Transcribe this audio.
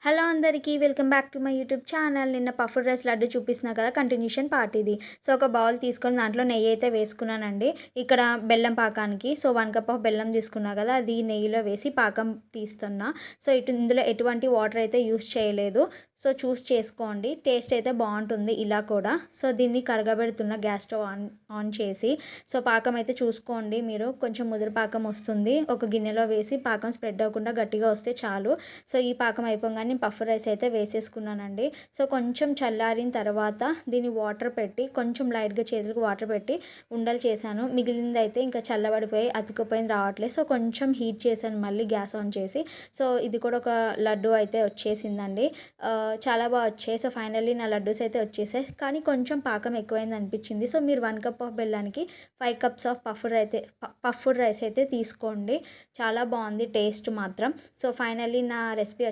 Hello అందరికీ welcome back to my YouTube channel. నిన్న puffed rice laddu చూపిస్తున్నా కదా, కంటిన్యూషన్ పార్ట్ ఇది. సో ఒక బౌల్ తీసుకొని దాంట్లో నెయ్యి అయితే వేసుకున్నానండి. ఇక్కడ బెల్లం పాకానికి 1 కప్ ఆఫ్ బెల్లం తీసుకున్నా కదా, అది నెయ్యిలో వేసి పాకం తీస్తున్నా. సో ఇందులో ఎటువంటి వాటర్ అయితే యూస్ చేయలేదు. సో చూస్ చేసుకోండి, టేస్ట్ అయితే బాగుంటుంది ఇలా కూడా. సో దీన్ని కరగబెడుతున్న గ్యాస్ స్టవ్ ఆన్ చేసి. సో పాకం అయితే చూసుకోండి మీరు, కొంచెం ముదురు పాకం వస్తుంది. ఒక గిన్నెలో వేసి పాకం స్ప్రెడ్ అవ్వకుండా గట్టిగా వస్తే చాలు. సో ఈ పాకం అయిపోగానే పఫ్డ్ రైస్ అయితే వేసేసుకున్నానండి. సో కొంచెం చల్లారిన తర్వాత దీన్ని వాటర్ పెట్టి, కొంచెం లైట్గా చేతులకు వాటర్ పెట్టి ఉండలు చేశాను. మిగిలింది అయితే ఇంకా చల్లబడిపోయి అతుకుపోయింది, రావట్లేదు. సో కొంచెం హీట్ చేశాను మళ్ళీ గ్యాస్ ఆన్ చేసి. సో ఇది కూడా ఒక లడ్డు అయితే వచ్చేసిందండి. చాలా బాగా వచ్చాయి. సో ఫైనల్లీ నా లడ్డూస్ అయితే వచ్చేసాయి, కానీ కొంచెం పాకం ఎక్కువైంది అనిపించింది. సో మీరు 1 కప్ ఆఫ్ బెల్లానికి 5 కప్స్ ఆఫ్ పఫ్డ్ రైస్ అయితే తీసుకోండి. చాలా బాగుంది టేస్ట్ మాత్రం. సో ఫైనల్లీ నా రెసిపీ